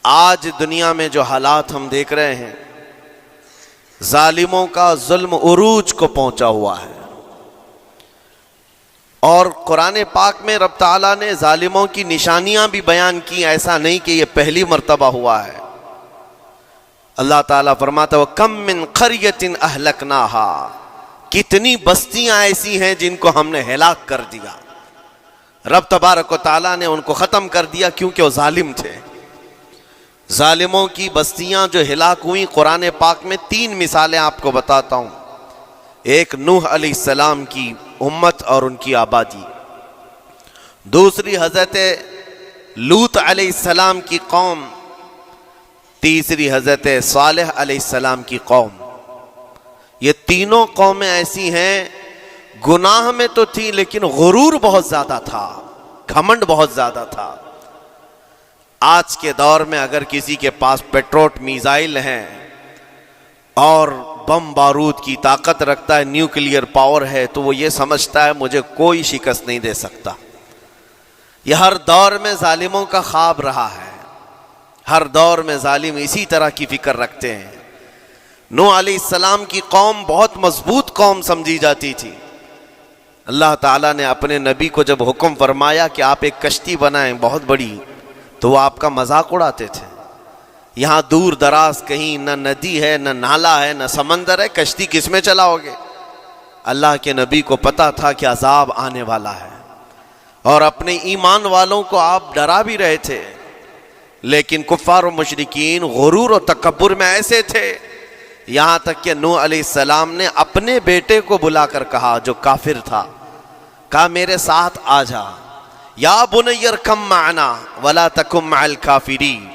آج دنیا میں جو حالات ہم دیکھ رہے ہیں، ظالموں کا ظلم عروج کو پہنچا ہوا ہے، اور قرآن پاک میں رب تعالیٰ نے ظالموں کی نشانیاں بھی بیان کی، ایسا نہیں کہ یہ پہلی مرتبہ ہوا ہے۔ اللہ تعالیٰ فرماتا ہے وَكَم مِّن قَرْيَةٍ أَهْلَكْنَاهَا، کتنی بستیاں ایسی ہیں جن کو ہم نے ہلاک کر دیا۔ رب تبارک و تعالیٰ نے ان کو ختم کر دیا کیونکہ وہ ظالم تھے۔ ظالموں کی بستیاں جو ہلاک ہوئیں، قرآن پاک میں 3 مثالیں آپ کو بتاتا ہوں۔ ایک نوح علیہ السلام کی امت اور ان کی آبادی، دوسری حضرت لوط علیہ السلام کی قوم، تیسری حضرت صالح علیہ السلام کی قوم۔ یہ تینوں قومیں ایسی ہیں، گناہ میں تو تھی لیکن غرور بہت زیادہ تھا، گھمنڈ بہت زیادہ تھا۔ آج کے دور میں اگر کسی کے پاس پیٹروٹ میزائل ہیں اور بم بارود کی طاقت رکھتا ہے، نیوکلیئر پاور ہے، تو وہ یہ سمجھتا ہے مجھے کوئی شکست نہیں دے سکتا۔ یہ ہر دور میں ظالموں کا خواب رہا ہے، ہر دور میں ظالم اسی طرح کی فکر رکھتے ہیں۔ نوح علیہ السلام کی قوم بہت مضبوط قوم سمجھی جاتی تھی۔ اللہ تعالیٰ نے اپنے نبی کو جب حکم فرمایا کہ آپ ایک کشتی بنائیں بہت بڑی، تو وہ آپ کا مذاق اڑاتے تھے۔ یہاں دور دراز کہیں نہ ندی ہے، نہ نالا ہے، نہ سمندر ہے، کشتی کس میں چلاؤ گے؟ اللہ کے نبی کو پتا تھا کہ عذاب آنے والا ہے، اور اپنے ایمان والوں کو آپ ڈرا بھی رہے تھے، لیکن کفار و مشرکین غرور و تکبر میں ایسے تھے، یہاں تک کہ نوح علیہ السلام نے اپنے بیٹے کو بلا کر کہا، جو کافر تھا، کہا میرے ساتھ آ جا، یا بنی ارکم معنا ولا تکن مع الکافرین،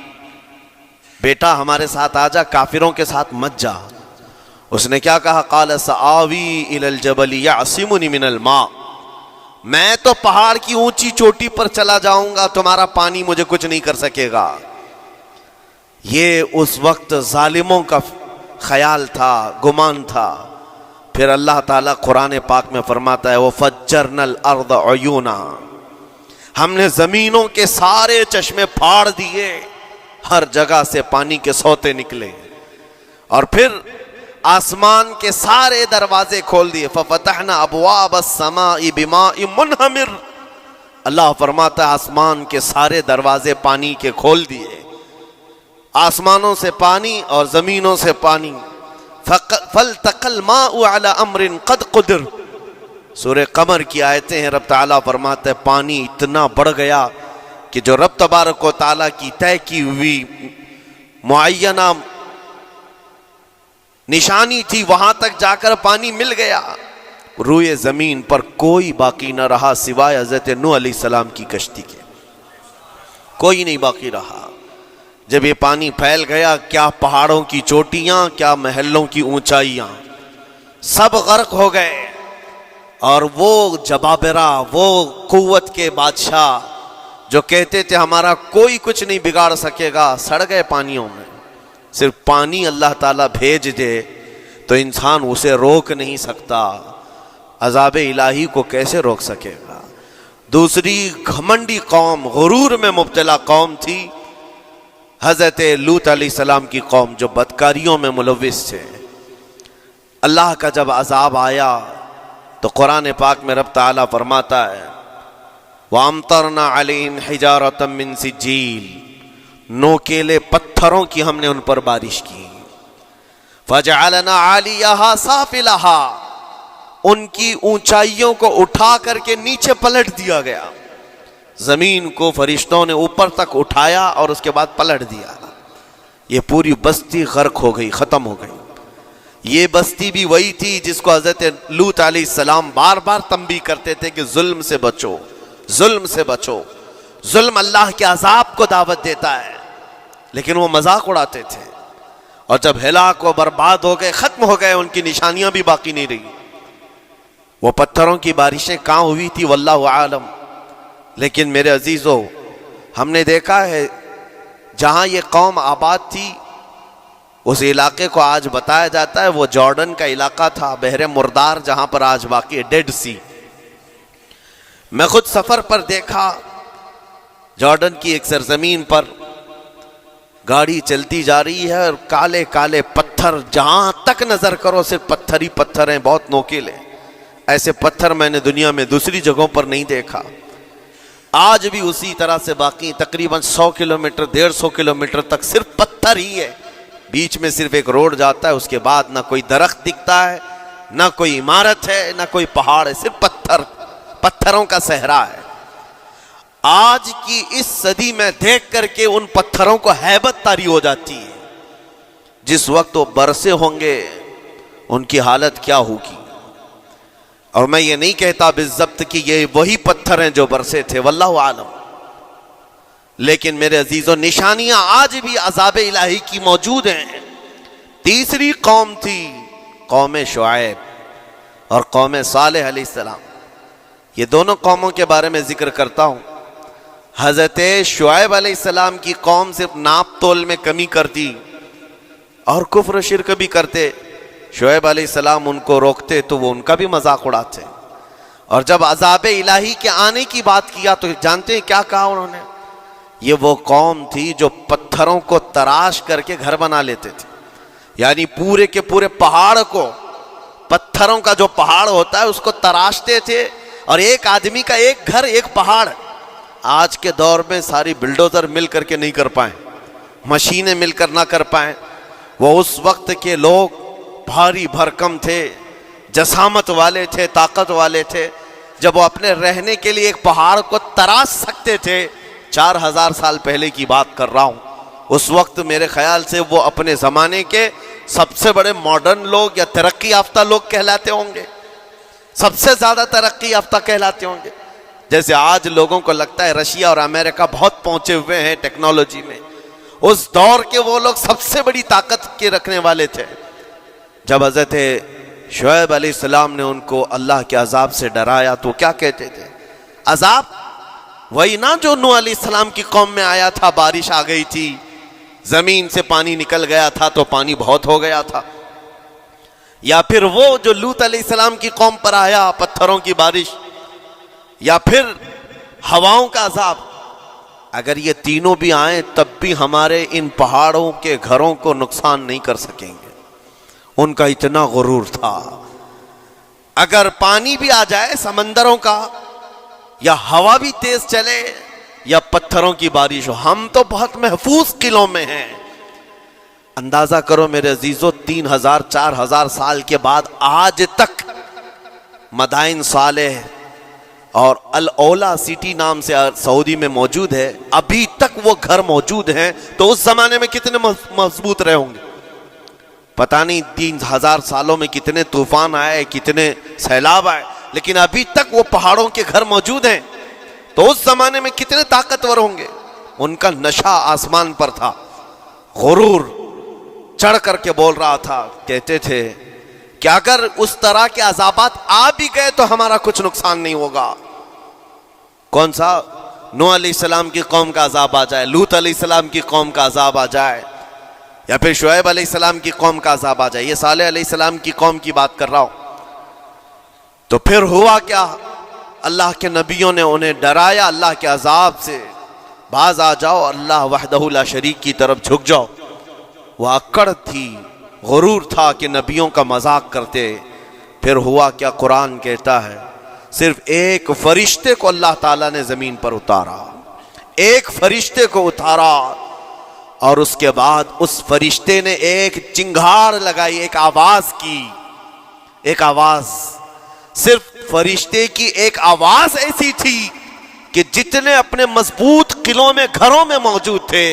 بیٹا ہمارے ساتھ آ جا، کافروں کے ساتھ مت جا۔ اس نے کیا کہا؟ قال سآوی الی الجبل یعصمنی من الماء، میں تو پہاڑ کی اونچی چوٹی پر چلا جاؤں گا، تمہارا پانی مجھے کچھ نہیں کر سکے گا۔ یہ اس وقت ظالموں کا خیال تھا، گمان تھا۔ پھر اللہ تعالیٰ قرآن پاک میں فرماتا ہے وَفَجَّرْنَا الْأَرْضَ عُيُونًا، ہم نے زمینوں کے سارے چشمے پھاڑ دیے، ہر جگہ سے پانی کے سوتے نکلے، اور پھر آسمان کے سارے دروازے کھول دیے۔ فَفَتَحْنَا أَبْوَابَ السَّمَاءِ بِمَاءٍ مُنْهَمِرٍ، اللہ فرماتا ہے آسمان کے سارے دروازے پانی کے کھول دیے، آسمانوں سے پانی اور زمینوں سے پانی۔ فَالْتَقَى الْمَاءُ عَلَى أَمْرٍ قَدْ قُدِرَ، سورہ قمر کی آیتیں ہیں، رب تعالیٰ فرماتا ہے پانی اتنا بڑھ گیا کہ جو رب تبارک و تعالیٰ کی طے کی ہوئی معینہ نشانی تھی وہاں تک جا کر پانی مل گیا، روئے زمین پر کوئی باقی نہ رہا سوائے حضرت نوح علیہ السلام کی کشتی کے، کوئی نہیں باقی رہا۔ جب یہ پانی پھیل گیا، کیا پہاڑوں کی چوٹیاں، کیا محلوں کی اونچائیاں، سب غرق ہو گئے، اور وہ جبابرہ، وہ قوت کے بادشاہ جو کہتے تھے ہمارا کوئی کچھ نہیں بگاڑ سکے گا، سڑ گئے پانیوں میں۔ صرف پانی اللہ تعالیٰ بھیج دے تو انسان اسے روک نہیں سکتا، عذاب الہی کو کیسے روک سکے گا؟ دوسری گھمنڈی قوم، غرور میں مبتلا قوم تھی حضرت لوط علیہ السلام کی قوم، جو بدکاریوں میں ملوث تھے۔ اللہ کا جب عذاب آیا تو قرآن پاک میں رب تعالیٰ فرماتا ہے وَأَمْطَرْنَا عَلَيْهِمْ حِجَارَةً مِّن سِجِّيلٍ، نوکیلے پتھروں کی ہم نے ان پر بارش کی۔ فَجَعَلْنَا عَالِيَهَا سَافِلَهَا، ان کی اونچائیوں کو اٹھا کر کے نیچے پلٹ دیا گیا، زمین کو فرشتوں نے اوپر تک اٹھایا اور اس کے بعد پلٹ دیا۔ یہ پوری بستی غرق ہو گئی، ختم ہو گئی۔ یہ بستی بھی وہی تھی جس کو حضرت لوط علیہ السلام بار بار تنبیہ کرتے تھے کہ ظلم سے بچو، ظلم سے بچو، ظلم اللہ کے عذاب کو دعوت دیتا ہے، لیکن وہ مذاق اڑاتے تھے، اور جب ہلاک و برباد ہو گئے، ختم ہو گئے، ان کی نشانیاں بھی باقی نہیں رہی۔ وہ پتھروں کی بارشیں کہاں ہوئی تھی واللہ عالم، لیکن میرے عزیزو ہم نے دیکھا ہے جہاں یہ قوم آباد تھی اس علاقے کو آج بتایا جاتا ہے وہ جارڈن کا علاقہ تھا، بحر مردار جہاں پر آج باقی ہے، ڈیڈ سی۔ میں خود سفر پر دیکھا جارڈن کی ایک سرزمین پر گاڑی چلتی جا رہی ہے اور کالے کالے پتھر، جہاں تک نظر کرو صرف پتھر ہی پتھر ہیں، بہت نوکیلے۔ ایسے پتھر میں نے دنیا میں دوسری جگہوں پر نہیں دیکھا۔ آج بھی اسی طرح سے باقی تقریباً 100 کلومیٹر 150 کلومیٹر تک صرف پتھر ہی ہے، بیچ میں صرف ایک روڈ جاتا ہے، اس کے بعد نہ کوئی درخت دکھتا ہے، نہ کوئی عمارت ہے، نہ کوئی پہاڑ ہے، صرف پتھروں کا صحرا ہے۔ آج کی اس صدی میں دیکھ کر کے ان پتھروں کو ہیبت طاری ہو جاتی ہے۔ جس وقت وہ برسے ہوں گے ان کی حالت کیا ہوگی؟ اور میں یہ نہیں کہتا بالضبط کہ یہ وہی پتھر ہیں جو برسے تھے، واللہ عالم، لیکن میرے عزیزوں نشانیاں آج بھی عذاب الہی کی موجود ہیں۔ تیسری قوم تھی قوم شعیب اور قوم صالح علیہ السلام۔ یہ دونوں قوموں کے بارے میں ذکر کرتا ہوں۔ حضرت شعیب علیہ السلام کی قوم صرف ناپ تول میں کمی کرتی اور کفر و شرک بھی کرتے۔ شعیب علیہ السلام ان کو روکتے تو وہ ان کا بھی مذاق اڑاتے، اور جب عذاب الہی کے آنے کی بات کیا تو جانتے ہیں کیا کہا انہوں نے؟ یہ وہ قوم تھی جو پتھروں کو تراش کر کے گھر بنا لیتے تھے، یعنی پورے کے پورے پہاڑ کو، پتھروں کا جو پہاڑ ہوتا ہے اس کو تراشتے تھے، اور ایک آدمی کا ایک گھر ایک پہاڑ۔ آج کے دور میں ساری بلڈوزر مل کر کے نہیں کر پائیں، مشینیں مل کر نہ کر پائیں، وہ اس وقت کے لوگ بھاری بھرکم تھے، جسامت والے تھے، طاقت والے تھے، جب وہ اپنے رہنے کے لیے ایک پہاڑ کو تراش سکتے تھے۔ 4000 سال پہلے کی بات کر رہا ہوں۔ اس وقت میرے خیال سے وہ اپنے زمانے کے سب سے بڑے ماڈرن لوگ یا ترقی یافتہ لوگ کہلاتے ہوں گے، سب سے زیادہ ترقی یافتہ کہلاتے ہوں گے۔ جیسے آج لوگوں کو لگتا ہے رشیا اور امریکہ بہت پہنچے ہوئے ہیں ٹیکنالوجی میں، اس دور کے وہ لوگ سب سے بڑی طاقت کے رکھنے والے تھے۔ جب حضرت شعیب علیہ السلام نے ان کو اللہ کے عذاب سے ڈرایا تو کیا کہتے تھے؟ عذاب وہی نا جو نوح علیہ السلام کی قوم میں آیا تھا، بارش آ گئی تھی، زمین سے پانی نکل گیا تھا تو پانی بہت ہو گیا تھا، یا پھر وہ جو لوط علیہ السلام کی قوم پر آیا، پتھروں کی بارش، یا پھر ہواؤں کا عذاب۔ اگر یہ تینوں بھی آئیں تب بھی ہمارے ان پہاڑوں کے گھروں کو نقصان نہیں کر سکیں گے، ان کا اتنا غرور تھا۔ اگر پانی بھی آ جائے سمندروں کا، یا ہوا بھی تیز چلے، یا پتھروں کی بارش ہو، ہم تو بہت محفوظ قلعوں میں ہیں۔ اندازہ کرو میرے عزیزو، 3000 4000 سال کے بعد آج تک مدائن صالح اور الاولا سٹی نام سے سعودی میں موجود ہے، ابھی تک وہ گھر موجود ہیں، تو اس زمانے میں کتنے مضبوط رہے ہوں گے؟ پتہ نہیں 3000 سالوں میں کتنے طوفان آئے، کتنے سیلاب آئے، لیکن ابھی تک وہ پہاڑوں کے گھر موجود ہیں، تو اس زمانے میں کتنے طاقتور ہوں گے۔ ان کا نشہ آسمان پر تھا، غرور چڑھ کر کے بول رہا تھا، کہتے تھے کہ اگر اس طرح کے عذابات آ بھی گئے تو ہمارا کچھ نقصان نہیں ہوگا۔ کون سا؟ نوح علیہ السلام کی قوم کا عذاب آ جائے، لوط علیہ السلام کی قوم کا عذاب آ جائے، یا پھر شعیب علیہ السلام کی قوم کا عذاب آ جائے، یہ صالح علیہ السلام کی قوم کی بات کر رہا ہوں۔ تو پھر ہوا کیا؟ اللہ کے نبیوں نے انہیں ڈرایا اللہ کے عذاب سے، باز آ جاؤ، اللہ وحدہ لا شریک کی طرف جھک جاؤ۔ وہ اکڑ تھی، غرور تھا کہ نبیوں کا مذاق کرتے۔ پھر ہوا کیا؟ قرآن کہتا ہے صرف ایک فرشتے کو اللہ تعالیٰ نے زمین پر اتارا، ایک فرشتے کو اتارا، اور اس کے بعد اس فرشتے نے ایک چنگھاڑ لگائی، ایک آواز کی، ایک آواز، صرف فرشتے کی ایک آواز ایسی تھی کہ جتنے اپنے مضبوط قلعوں میں گھروں میں موجود تھے،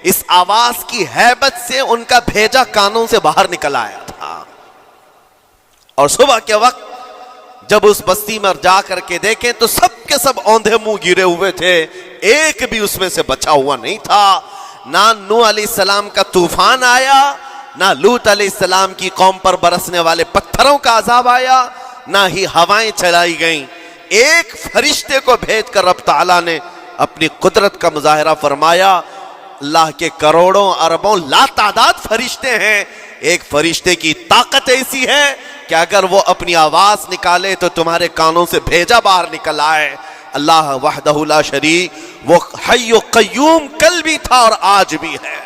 اس آواز کی ہیبت سے ان کا بھیجا کانوں سے باہر نکل آیا تھا۔ اور صبح کے وقت جب اس بستی میں جا کر کے دیکھیں تو سب کے سب اوندھے منہ گرے ہوئے تھے، ایک بھی اس میں سے بچا ہوا نہیں تھا۔ نہ نوح علیہ السلام کا طوفان آیا، نہ لوط علیہ السلام کی قوم پر برسنے والے پتھروں کا عذاب آیا، نہ ہی ہوائیں چلائی گئیں۔ ایک فرشتے کو بھیج کر رب تعالیٰ نے اپنی قدرت کا مظاہرہ فرمایا۔ اللہ کے کروڑوں اربوں لا تعداد فرشتے ہیں، ایک فرشتے کی طاقت ایسی ہے کہ اگر وہ اپنی آواز نکالے تو تمہارے کانوں سے بھیجا باہر نکل آئے۔ اللہ وحدہ لا شریک، وہ حی و قیوم کل بھی تھا اور آج بھی ہے۔